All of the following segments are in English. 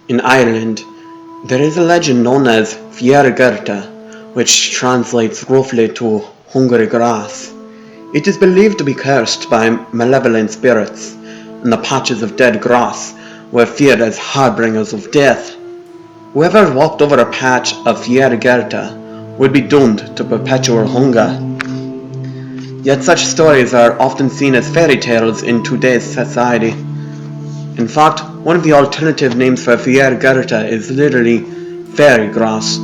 In Ireland, there is a legend known as Fíorgerta, which translates roughly to hungry grass. It is believed to be cursed by malevolent spirits, and the patches of dead grass were feared as harbingers of death. Whoever walked over a patch of Fíorgerta would be doomed to perpetual hunger. Yet such stories are often seen as fairy tales in today's society. In fact, one of the alternative names for Fíorgerta is literally fairy grass,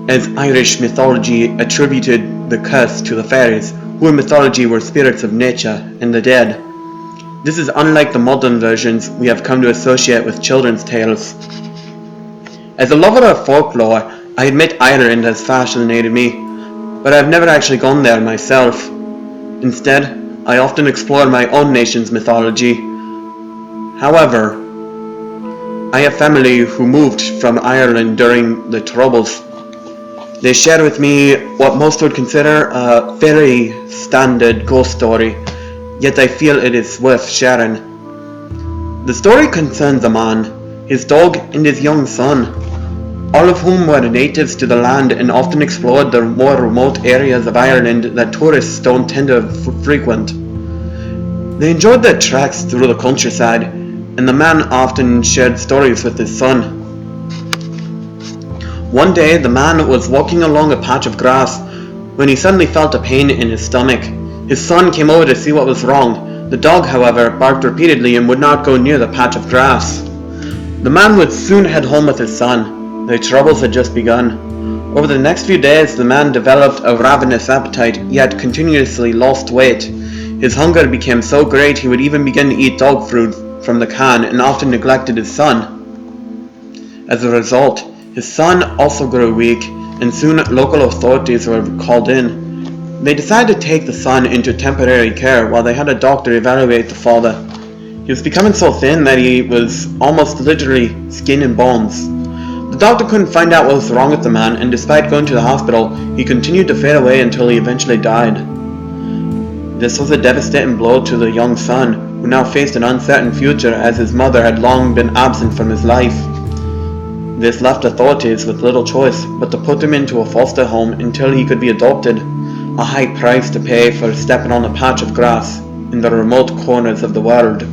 as Irish mythology attributed the curse to the fairies, who in mythology were spirits of nature and the dead. This is unlike the modern versions we have come to associate with children's tales. As a lover of folklore, I admit Ireland has fascinated me, but I have never actually gone there myself. Instead, I often explore my own nation's mythology. However, I have family who moved from Ireland during the Troubles. They shared with me what most would consider a very standard ghost story, yet I feel it is worth sharing. The story concerns a man, his dog, and his young son, all of whom were natives to the land and often explored the more remote areas of Ireland that tourists don't tend to frequent. They enjoyed their treks through the countryside, and the man often shared stories with his son. One day, the man was walking along a patch of grass when he suddenly felt a pain in his stomach. His son came over to see what was wrong. The dog, however, barked repeatedly and would not go near the patch of grass. The man would soon head home with his son. Their troubles had just begun. Over the next few days, the man developed a ravenous appetite, yet continuously lost weight. His hunger became so great he would even begin to eat dog food from the can and often neglected his son. As a result, his son also grew weak, and soon local authorities were called in. They decided to take the son into temporary care while they had a doctor evaluate the father. He was becoming so thin that he was almost literally skin and bones. The doctor couldn't find out what was wrong with the man, and despite going to the hospital, he continued to fade away until he eventually died. This was a devastating blow to the young son, who now faced an uncertain future as his mother had long been absent from his life. This left authorities with little choice but to put him into a foster home until he could be adopted, a high price to pay for stepping on a patch of grass in the remote corners of the world.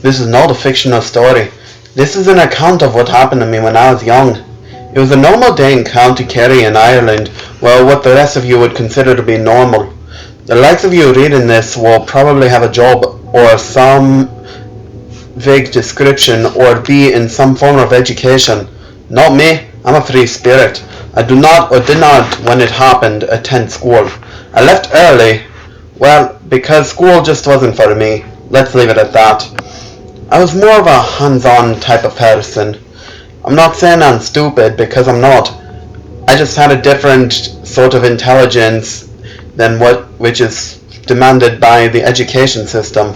This is not a fictional story. This is an account of what happened to me when I was young. It was a normal day in County Kerry in Ireland, well, what the rest of you would consider to be normal. The likes of you reading this will probably have a job or some vague description or be in some form of education. Not me. I'm a free spirit. I do not or did not, when it happened, attend school. I left early, well, because school just wasn't for me. Let's leave it at that. I was more of a hands-on type of person. I'm not saying I'm stupid, because I'm not. I just had a different sort of intelligence than which is demanded by the education system.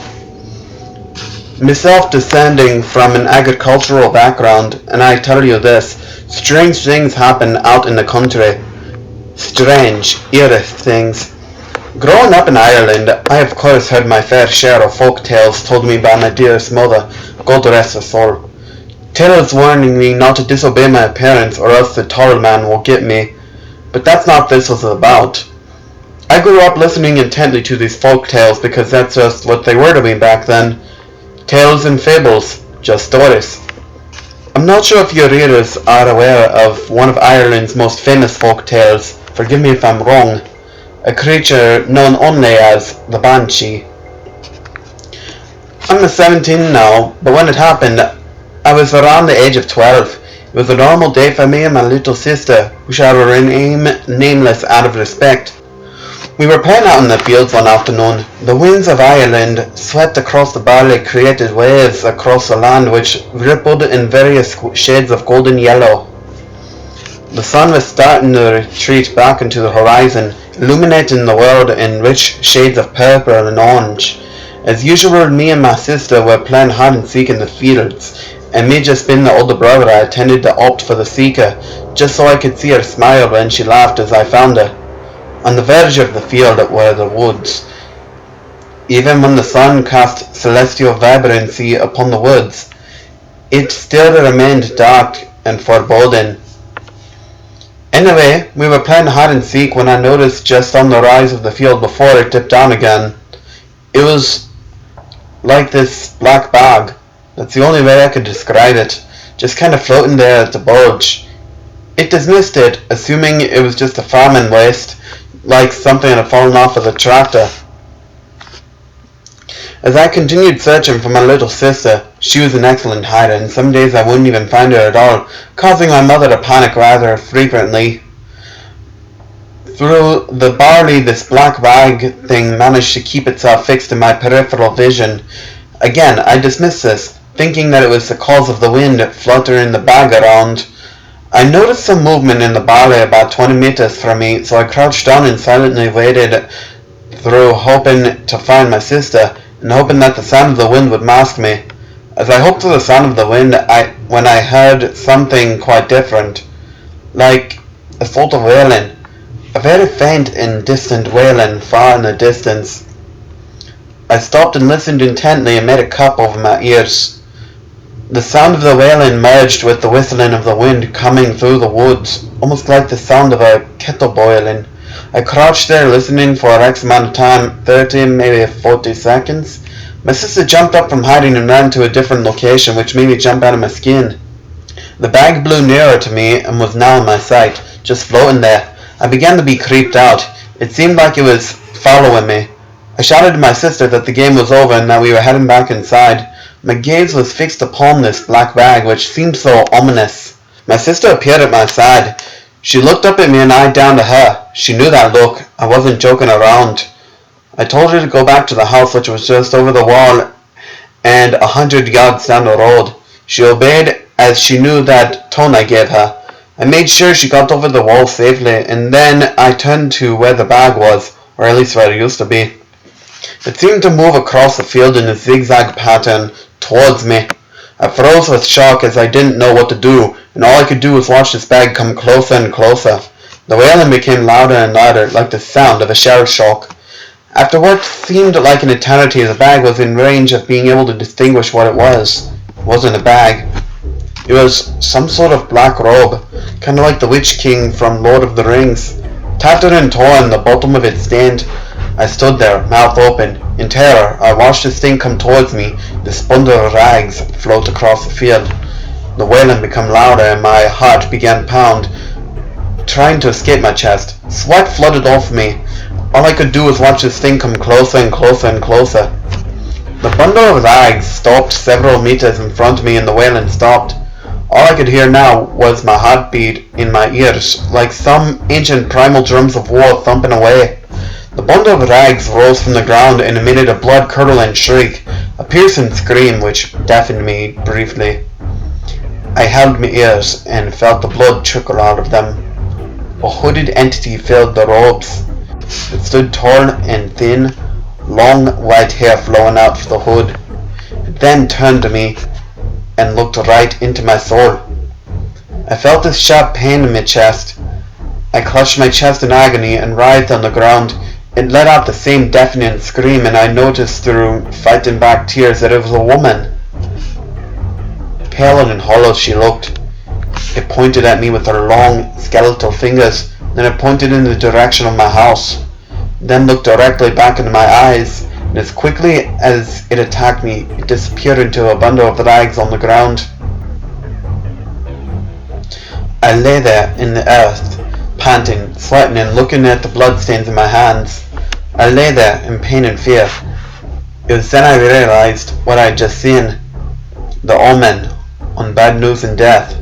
Myself descending from an agricultural background, and I tell you this, strange things happen out in the country. Strange, eerie things. Growing up in Ireland, I of course heard my fair share of folk tales told me by my dearest mother, God rest her soul. Tales warning me not to disobey my parents or else the tall man will get me. But that's not what this was about. I grew up listening intently to these folk tales because that's just what they were to me back then. Tales and fables, just stories. I'm not sure if your readers are aware of one of Ireland's most famous folk tales. Forgive me if I'm wrong. A creature known only as the Banshee. I'm 17 now, but when it happened, I was around the age of 12. It was a normal day for me and my little sister, who shall remain nameless out of respect. We were playing out in the fields one afternoon. The winds of Ireland swept across the barley, created waves across the land which rippled in various shades of golden yellow. The sun was starting to retreat back into the horizon, illuminating the world in rich shades of purple and orange. As usual, me and my sister were playing hide and seek in the fields, and me just being the older brother, I tended to opt for the seeker, just so I could see her smile when she laughed as I found her. On the verge of the field were the woods. Even when the sun cast celestial vibrancy upon the woods, it still remained dark and foreboding. Anyway, we were playing hide and seek when I noticed just on the rise of the field before it dipped down again. It was like this black bag. That's the only way I could describe it. Just kind of floating there at the bulge. It dismissed it, assuming it was just a farming waste, like something had fallen off of the tractor. As I continued searching for my little sister, she was an excellent hider, and some days I wouldn't even find her at all, causing my mother to panic rather frequently. Through the barley, this black bag thing managed to keep itself fixed in my peripheral vision. Again, I dismissed this, thinking that it was the cause of the wind fluttering the bag around. I noticed some movement in the barley about 20 meters from me, so I crouched down and silently waded through, hoping to find my sister, and hoping that the sound of the wind would mask me. As I hoped for the sound of the wind, when I heard something quite different, like a sort of wailing, a very faint and distant wailing far in the distance. I stopped and listened intently and made a cup over my ears. The sound of the wailing merged with the whistling of the wind coming through the woods, almost like the sound of a kettle boiling. I crouched there listening for X amount of time, 30, maybe 40 seconds. My sister jumped up from hiding and ran to a different location, which made me jump out of my skin. The bag blew nearer to me and was now in my sight, just floating there. I began to be creeped out. It seemed like it was following me. I shouted to my sister that the game was over and that we were heading back inside. My gaze was fixed upon this black bag, which seemed so ominous. My sister appeared at my side. She looked up at me and I down to her. She knew that look. I wasn't joking around. I told her to go back to the house, which was just over the wall and 100 yards down the road. She obeyed, as she knew that tone I gave her. I made sure she got over the wall safely, and then I turned to where the bag was, or at least where it used to be. It seemed to move across the field in a zigzag pattern towards me. I froze with shock as I didn't know what to do, and all I could do was watch this bag come closer and closer. The wailing became louder and louder, like the sound of a shell shock. After what seemed like an eternity, the bag was in range of being able to distinguish what it was. It wasn't a bag. It was some sort of black robe, kind of like the Witch King from Lord of the Rings. Tattered and torn, the bottom of it stained. I stood there, mouth open. In terror, I watched this thing come towards me, this bundle of rags float across the field. The wailing became louder and my heart began to pound, trying to escape my chest. Sweat flooded off me. All I could do was watch this thing come closer and closer and closer. The bundle of rags stopped several meters in front of me and the wailing stopped. All I could hear now was my heartbeat in my ears, like some ancient primal drums of war thumping away. The bundle of rags rose from the ground and emitted a blood-curdling shriek, a piercing scream which deafened me briefly. I held my ears and felt the blood trickle out of them. A hooded entity filled the robes. It stood tall and thin, long white hair flowing out of the hood. It then turned to me and looked right into my soul. I felt this sharp pain in my chest. I clutched my chest in agony and writhed on the ground. It let out the same deafening scream, and I noticed through fighting back tears that it was a woman. Pale and hollow she looked. It pointed at me with her long, skeletal fingers, then it pointed in the direction of my house, then looked directly back into my eyes, and as quickly as it attacked me, it disappeared into a bundle of rags on the ground. I lay there in the earth, panting, sweating, and looking at the bloodstains in my hands. I lay there in pain and fear. It was then I realized what I had just seen. The omen on Bad News and Death.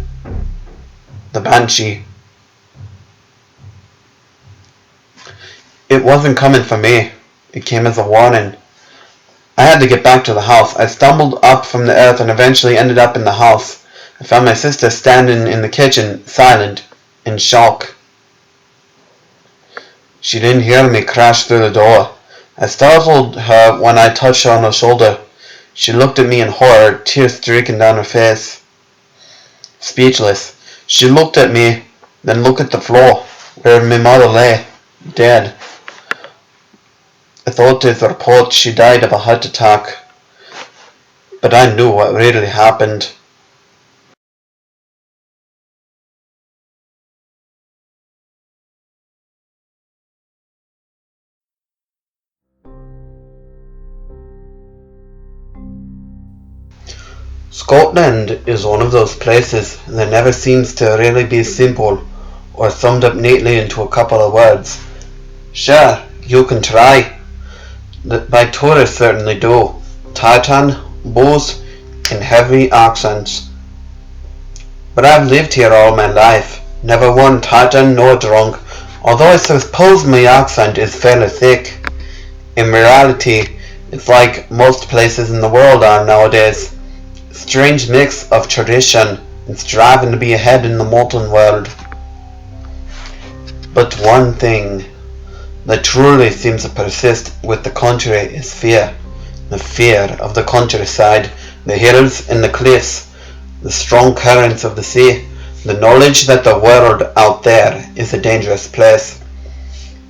The Banshee. It wasn't coming for me. It came as a warning. I had to get back to the house. I stumbled up from the earth and eventually ended up in the house. I found my sister standing in the kitchen, silent, in shock. She didn't hear me crash through the door. I startled her when I touched her on her shoulder. She looked at me in horror, tears streaking down her face. Speechless, she looked at me, then looked at the floor, where my mother lay, dead. Authorities report she died of a heart attack, but I knew what really happened. Scotland is one of those places that never seems to really be simple or summed up neatly into a couple of words. Sure, you can try. My tourists certainly do. Tartan, bows, and heavy accents. But I've lived here all my life, never one tartan nor drunk, although I suppose my accent is fairly thick. In reality, it's like most places in the world are nowadays. Strange mix of tradition and striving to be ahead in the modern world. But one thing that truly seems to persist with the country is fear. The fear of the countryside, the hills and the cliffs, the strong currents of the sea, the knowledge that the world out there is a dangerous place.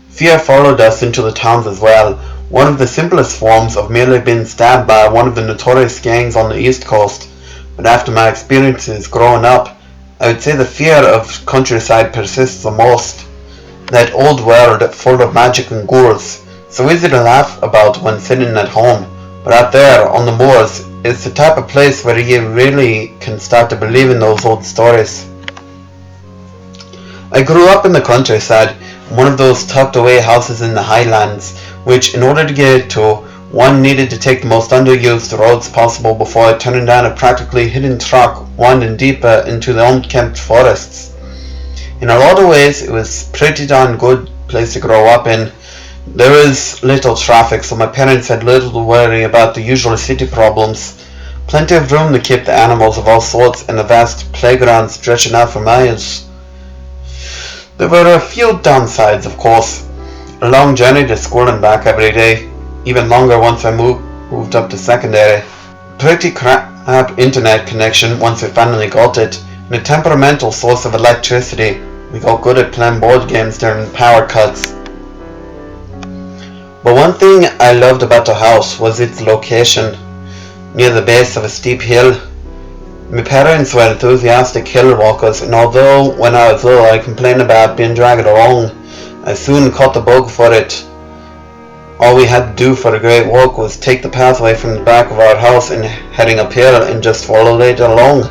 Fear followed us into the towns as well, one of the simplest forms of merely being stabbed by one of the notorious gangs on the East Coast. But after my experiences growing up, I would say the fear of countryside persists the most. That old world full of magic and ghouls, so easy to laugh about when sitting at home, but out there on the moors, it's the type of place where you really can start to believe in those old stories. I grew up in the countryside, in one of those tucked away houses in the highlands, which in order to get to, one needed to take the most underused roads possible before turning down a practically hidden track winding deeper into the unkempt forests. In a lot of ways, it was a pretty darn good place to grow up in. There was little traffic, so my parents had little to worry about the usual city problems. Plenty of room to keep the animals of all sorts, and a vast playground stretching out for miles. There were a few downsides, of course. A long journey to school and back every day, even longer once I moved up to secondary. Pretty crap internet connection once we finally got it, and a temperamental source of electricity. We got good at playing board games during power cuts. But one thing I loved about the house was its location, near the base of a steep hill. My parents were enthusiastic hill walkers, and although when I was little I complained about being dragged along, I soon caught the bug for it. All we had to do for a great walk was take the pathway from the back of our house and heading uphill and just follow it along.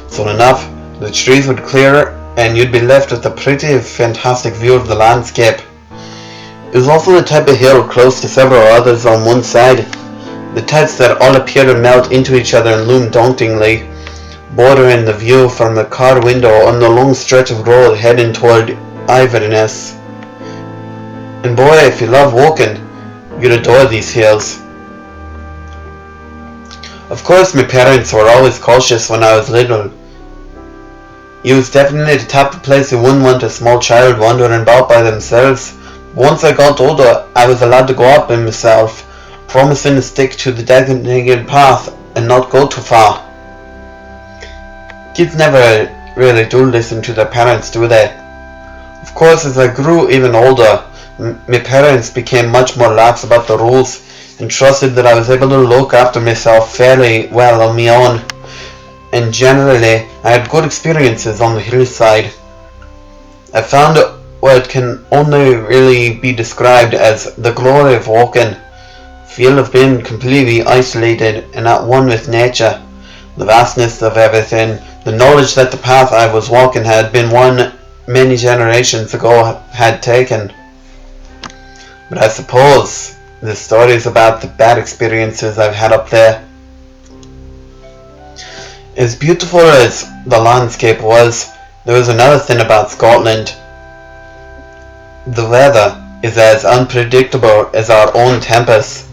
Soon enough, the trees would clear and you'd be left with a pretty fantastic view of the landscape. It was also the type of hill close to several others on one side, the types that all appear to melt into each other and loom dauntingly, bordering the view from the car window on the long stretch of road heading toward Inverness. And boy, if you love walking, you'd adore these hills. Of course, my parents were always cautious when I was little. It was definitely the type of place you wouldn't want a small child wandering about by themselves. Once I got older, I was allowed to go out by myself, promising to stick to the designated path and not go too far. Kids never really do listen to their parents, do they? Of course, as I grew even older, my parents became much more lax about the rules and trusted that I was able to look after myself fairly well on my own. And generally, I had good experiences on the hillside. I found what can only really be described as the glory of walking, feel of being completely isolated and at one with nature, the vastness of everything, the knowledge that the path I was walking had been one many generations ago had taken. But I suppose the stories about the bad experiences I've had up there. As beautiful as the landscape was, there was another thing about Scotland. The weather is as unpredictable as our own tempests.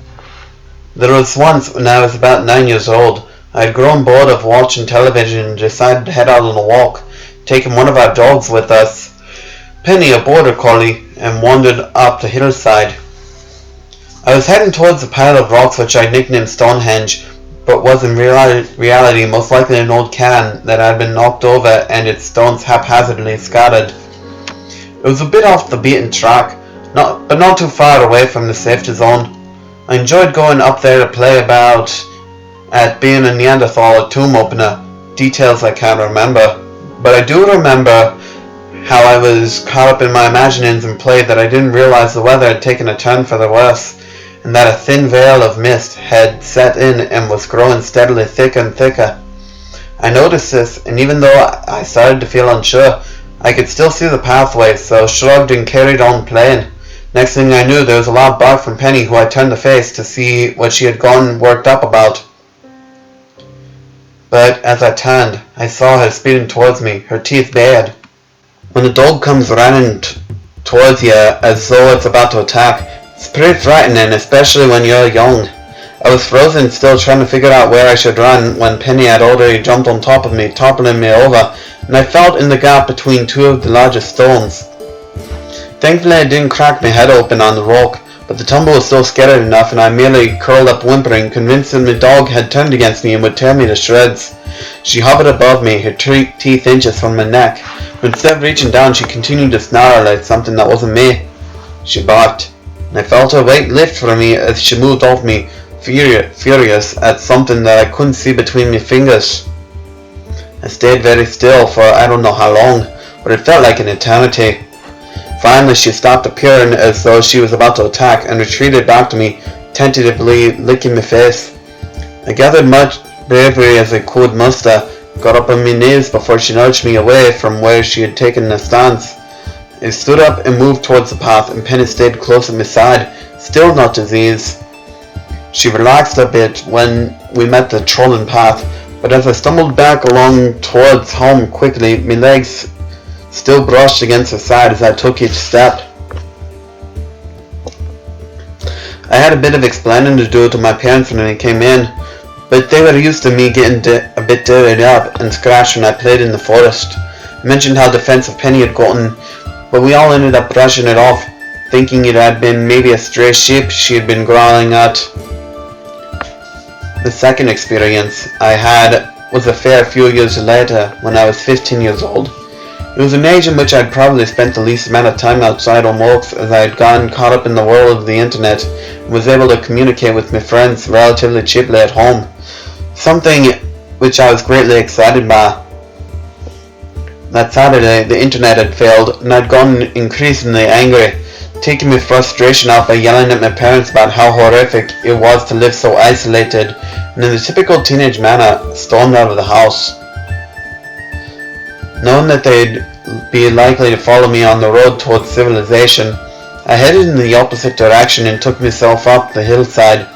There was once, when I was about 9 years old, I had grown bored of watching television and decided to head out on a walk, taking one of our dogs with us, Penny, a border collie, and wandered up the hillside. I was heading towards a pile of rocks which I nicknamed Stonehenge, but was in reality most likely an old can that had been knocked over and its stones haphazardly scattered. It was a bit off the beaten track, but not too far away from the safety zone. I enjoyed going up there to play about at being a Neanderthal or tomb opener. Details I can't remember, but I do remember how I was caught up in my imaginings and played that I didn't realize the weather had taken a turn for the worse, and that a thin veil of mist had set in and was growing steadily thicker and thicker. I noticed this, and even though I started to feel unsure, I could still see the pathway, so shrugged and carried on playing. Next thing I knew, there was a loud bark from Penny, who I turned to face to see what she had gone worked up about. But as I turned, I saw her speeding towards me, her teeth bared. When a dog comes running towards you as though it's about to attack, it's pretty frightening, especially when you're young. I was frozen, still trying to figure out where I should run, when Penny had already jumped on top of me, toppling me over, and I fell in the gap between two of the largest stones. Thankfully I didn't crack my head open on the rock, but the tumble was still scattered enough, and I merely curled up whimpering, convinced that the dog had turned against me and would tear me to shreds. She hovered above me, her teeth inches from my neck, but instead of reaching down, she continued to snarl at something that wasn't me. She barked, and I felt her weight lift from me as she moved off me, furious at something that I couldn't see between my fingers. I stayed very still for I don't know how long, but it felt like an eternity. Finally she stopped appearing as though she was about to attack and retreated back to me, tentatively licking my face. I gathered much bravery as I could muster, got up on my knees before she nudged me away from where she had taken a stance. I stood up and moved towards the path, and Penny stayed close at my side, still not at ease. She relaxed a bit when we met the trolling path, but as I stumbled back along towards home quickly, my legs still brushed against her side as I took each step. I had a bit of explaining to do to my parents when they came in, but they were used to me getting a bit dirtied up and scratched when I played in the forest. I mentioned how defensive Penny had gotten, but we all ended up brushing it off, thinking it had been maybe a stray sheep she had been growling at. The second experience I had was a fair few years later, when I was 15 years old. It was an age in which I had probably spent the least amount of time outside on walks, as I had gotten caught up in the world of the internet and was able to communicate with my friends relatively cheaply at home, something which I was greatly excited by. That Saturday the internet had failed, and I'd gotten increasingly angry, taking my frustration out by yelling at my parents about how horrific it was to live so isolated, and in the typical teenage manner stormed out of the house. Knowing that they'd be likely to follow me on the road towards civilization, I headed in the opposite direction and took myself up the hillside.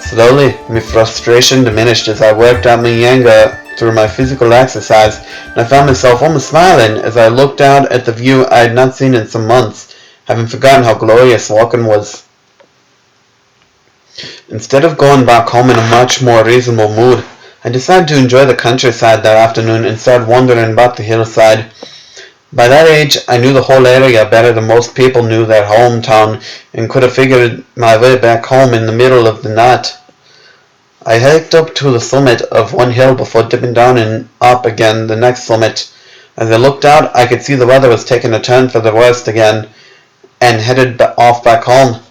Slowly, my frustration diminished as I worked out my anger through my physical exercise, and I found myself almost smiling as I looked out at the view I had not seen in some months, having forgotten how glorious walking was. Instead of going back home in a much more reasonable mood, I decided to enjoy the countryside that afternoon and started wandering about the hillside. By that age, I knew the whole area better than most people knew their hometown, and could have figured my way back home in the middle of the night. I hiked up to the summit of one hill before dipping down and up again the next summit. As I looked out, I could see the weather was taking a turn for the worst again, and headed off back home.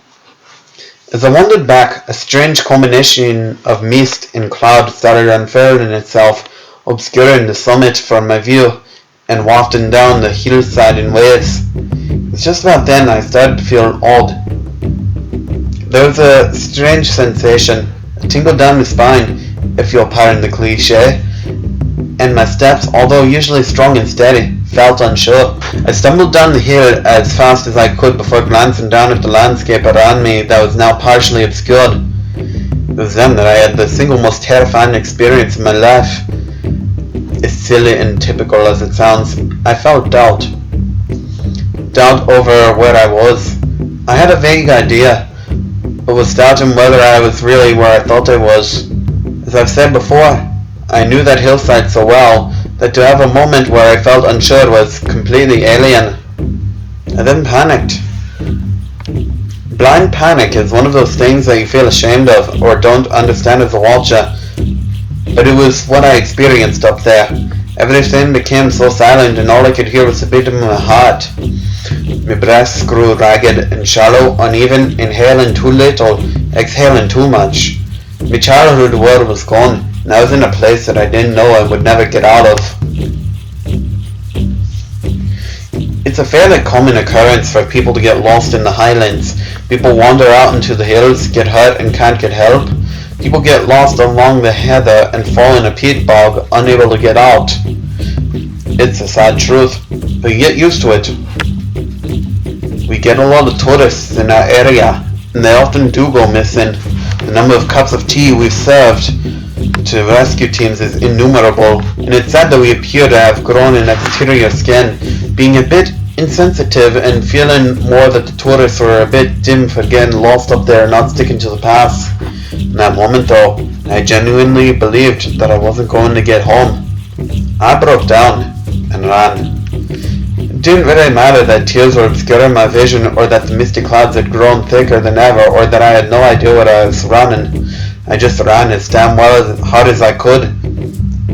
As I wandered back, a strange combination of mist and cloud started unfurling itself, obscuring the summit from my view and wafting down the hillside in waves. It was just about then I started to feel odd. There was a strange sensation, a tingle down my spine, if you'll pardon the cliché, and my steps, although usually strong and steady, felt unsure. I stumbled down the hill as fast as I could before glancing down at the landscape around me that was now partially obscured. It was then that I had the single most terrifying experience of my life. As silly and typical as it sounds, I felt doubt. Doubt over where I was. I had a vague idea, but was doubting whether I was really where I thought I was. As I've said before, I knew that hillside so well that to have a moment where I felt unsure was completely alien. I then panicked. Blind panic is one of those things that you feel ashamed of or don't understand as a watcher, but it was what I experienced up there. Everything became so silent and all I could hear was the beat of my heart. My breaths grew ragged and shallow, uneven, inhaling too little, exhaling too much. My childhood world was gone, and I was in a place that I didn't know I would never get out of. It's a fairly common occurrence for people to get lost in the highlands. People wander out into the hills, get hurt and can't get help. People get lost along the heather and fall in a peat bog, unable to get out. It's a sad truth, but you get used to it. We get a lot of tourists in our area, and they often do go missing. The number of cups of tea we've served to rescue teams is innumerable, and it's sad that we appear to have grown an exterior skin, being a bit insensitive and feeling more that the tourists were a bit dim for getting lost up there and not sticking to the paths. In that moment though, I genuinely believed that I wasn't going to get home. I broke down and ran. It didn't really matter that tears were obscuring my vision, or that the misty clouds had grown thicker than ever, or that I had no idea what I was running. I just ran as damn well as hard as I could.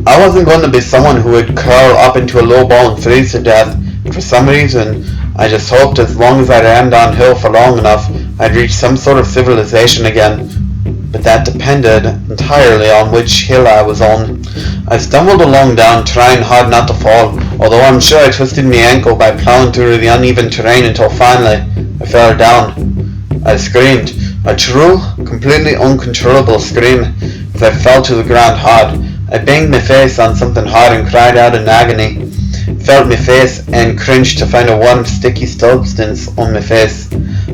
I wasn't going to be someone who would curl up into a low ball and freeze to death. For some reason, I just hoped as long as I ran downhill for long enough, I'd reach some sort of civilization again. But that depended entirely on which hill I was on. I stumbled along down, trying hard not to fall, although I'm sure I twisted my ankle by plowing through the uneven terrain until finally I fell down. I screamed, a true, completely uncontrollable scream, as I fell to the ground hard. I banged my face on something hard and cried out in agony. Felt my face and cringed to find a warm, sticky substance on my face.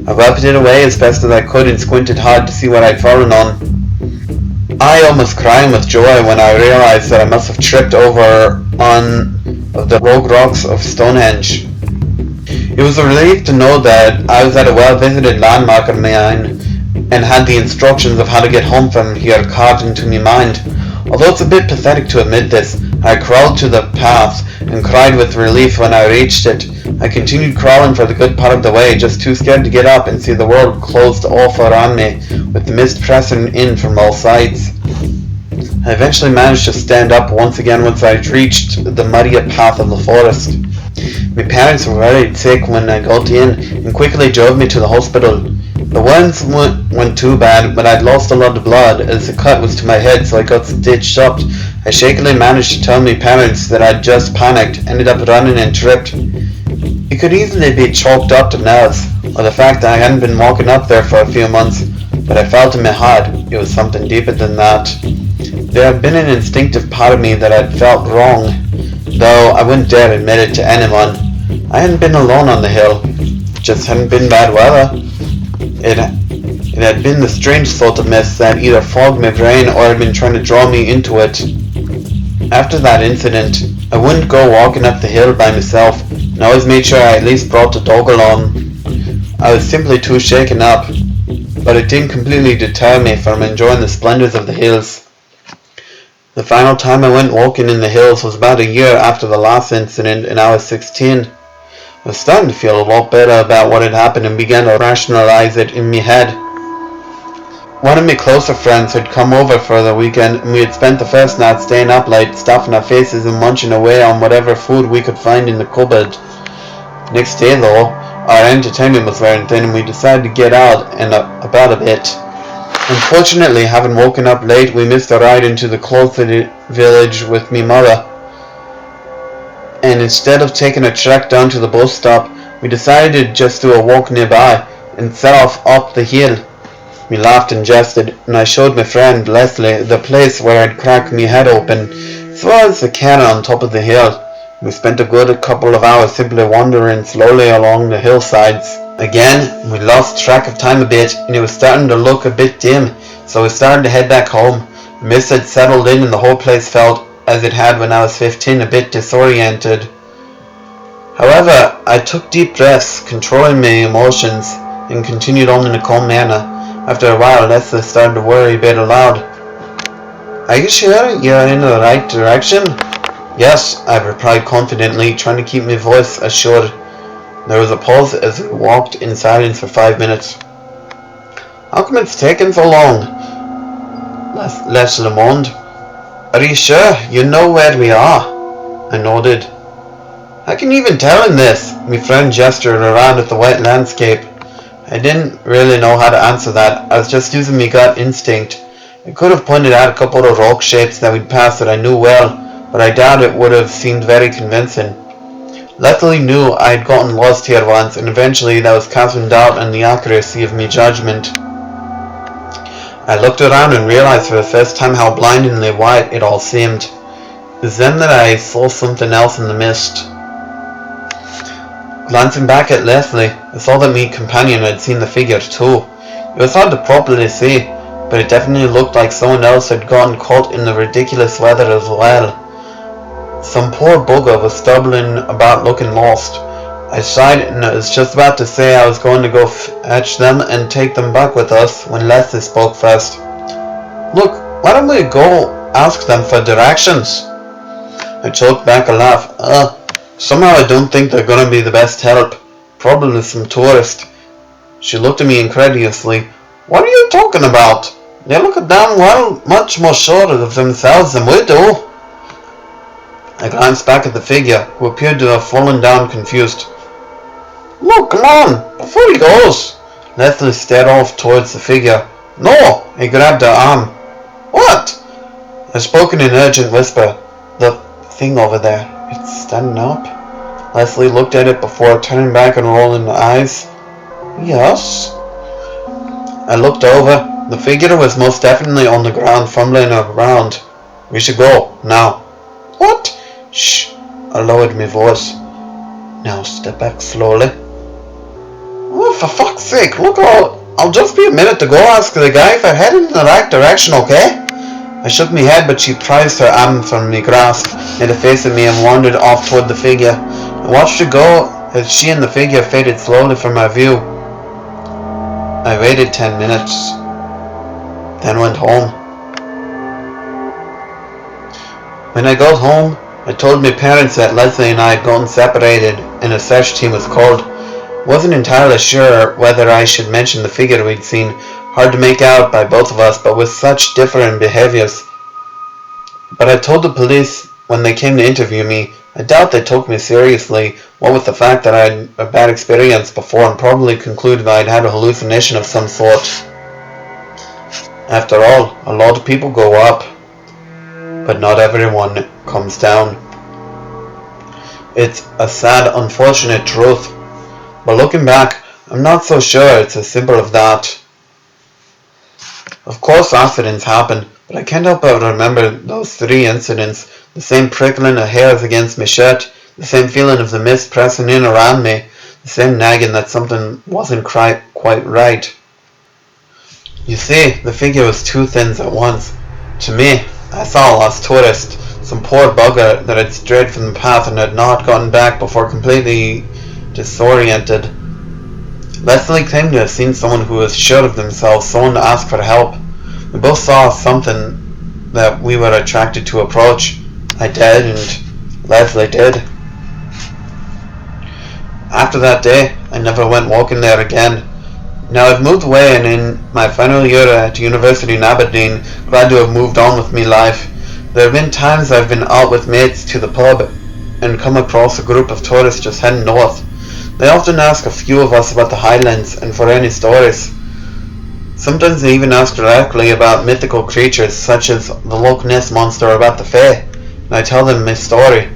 I wiped it away as best as I could and squinted hard to see what I'd fallen on. I almost crying with joy when I realized that I must have tripped over on the rogue rocks of Stonehenge. It was a relief to know that I was at a well-visited landmark of mine and had the instructions of how to get home from here carved into my mind. Although it's a bit pathetic to admit this, I crawled to the path and cried with relief when I reached it. I continued crawling for the good part of the way, just too scared to get up and see the world closed off around me, with the mist pressing in from all sides. I eventually managed to stand up once again once I reached the muddier path of the forest. My parents were very sick when I got in and quickly drove me to the hospital. The wounds weren't too bad, but I'd lost a lot of blood as the cut was to my head, so I got stitched up. I shakily managed to tell my parents that I'd just panicked, ended up running and tripped. It could easily be chalked up to nerves, or the fact that I hadn't been walking up there for a few months, but I felt in my heart it was something deeper than that. There had been an instinctive part of me that had felt wrong, though I wouldn't dare admit it to anyone. I hadn't been alone on the hill, it just hadn't been bad weather. It had been the strange sort of mist that either fogged my brain or had been trying to draw me into it. After that incident, I wouldn't go walking up the hill by myself, and I always made sure I at least brought the dog along. I was simply too shaken up, but it didn't completely deter me from enjoying the splendors of the hills. The final time I went walking in the hills was about a year after the last incident, and I was 16. I was starting to feel a lot better about what had happened and began to rationalize it in my head. One of my closer friends had come over for the weekend, and we had spent the first night staying up late, stuffing our faces and munching away on whatever food we could find in the cupboard. Next day though, our entertainment was wearing thin and we decided to get out and about a bit. Unfortunately, having woken up late, we missed a ride into the closest village with me mother. And instead of taking a trek down to the bus stop, we decided to just do a walk nearby and set off up the hill. We laughed and jested, and I showed my friend Leslie the place where I'd cracked me head open, as well as the cairn on top of the hill. We spent a good couple of hours simply wandering slowly along the hillsides. Again, we lost track of time a bit, and it was starting to look a bit dim, so we started to head back home. The mist had settled in and the whole place felt, as it had when I was 15, a bit disoriented. However, I took deep breaths, controlling my emotions, and continued on in a calm manner. After a while, Leslie started to worry a bit aloud. "Are you sure you're in the right direction?" "Yes," I replied confidently, trying to keep my voice assured. There was a pause as we walked in silence for 5 minutes. How come it's taken so long? Les Le Monde. Are you sure you know where we are? I nodded. I can even tell in this. My friend gestured around at the white landscape. I didn't really know how to answer that. I was just using my gut instinct. I could have pointed out a couple of rock shapes that we'd passed that I knew well, but I doubt it would have seemed very convincing. Leslie knew I had gotten lost here once, and eventually that was casting doubt on the accuracy of my judgment. I looked around and realized for the first time how blindingly white it all seemed. It was then that I saw something else in the mist. Glancing back at Leslie, I saw that my companion had seen the figure too. It was hard to properly see, but it definitely looked like someone else had gotten caught in the ridiculous weather as well. Some poor bugger was stumbling about looking lost. I sighed and I was just about to say I was going to go fetch them and take them back with us when Leslie spoke first. Look, why don't we go ask them for directions? I choked back a laugh. Somehow I don't think they're going to be the best help. Probably some tourist. She looked at me incredulously. What are you talking about? They look damn well much more sure of themselves than we do. I glanced back at the figure, who appeared to have fallen down confused. Look, come on, before he goes. Leslie stared off towards the figure. No, he grabbed her arm. What? I spoke in an urgent whisper. The thing over there, it's standing up. Leslie looked at it before turning back and rolling her eyes. Yes. I looked over. The figure was most definitely on the ground, fumbling around. We should go, now. What? Shh. I lowered my voice. Now step back slowly. Oh, for fuck's sake, look out. I'll just be a minute to go ask the guy if I'm heading in the right direction, okay? I shook my head, but she prized her arm from my grasp, made a face at me and wandered off toward the figure. I watched her go as she and the figure faded slowly from my view. I waited 10 minutes, then went home. When I got home, I told my parents that Leslie and I had gotten separated and a search team was called. Wasn't entirely sure whether I should mention the figure we'd seen, hard to make out by both of us, but with such different behaviors. But I told the police when they came to interview me. I doubt they took me seriously, what with the fact that I had a bad experience before and probably concluded I'd had a hallucination of some sort. After all, a lot of people go up, but not everyone comes down. It's a sad, unfortunate truth, but looking back, I'm not so sure it's as simple as that. Of course accidents happen, but I can't help but remember those 3 incidents, the same prickling of hairs against my shirt, the same feeling of the mist pressing in around me, the same nagging that something wasn't quite right. You see, the figure was 2 things at once. To me, I saw a lost tourist, some poor bugger that had strayed from the path and had not gotten back before completely disoriented. Leslie claimed to have seen someone who was sure of themselves, someone to ask for help. We both saw something that we were attracted to approach. I did, and Leslie did. After that day, I never went walking there again. Now I've moved away, and in my final year at university in Aberdeen, glad to have moved on with me life. There have been times I've been out with mates to the pub and come across a group of tourists just heading north. They often ask a few of us about the Highlands and for any stories. Sometimes they even ask directly about mythical creatures such as the Loch Ness Monster or about the Fae, and I tell them my story.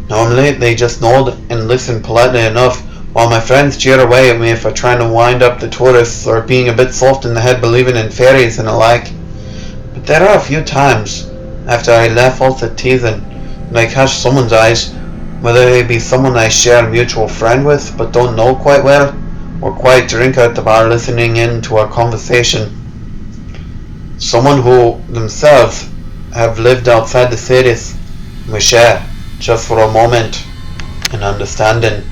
Normally they just nod and listen politely enough, while my friends jeer away at me for trying to wind up the tourists or being a bit soft in the head believing in fairies and the like. But there are a few times, after I left off the teasing, and I catch someone's eyes, whether they be someone I share a mutual friend with but don't know quite well, or quite drink at the bar listening in to our conversation. Someone who themselves have lived outside the cities, and we share, just for a moment, an understanding.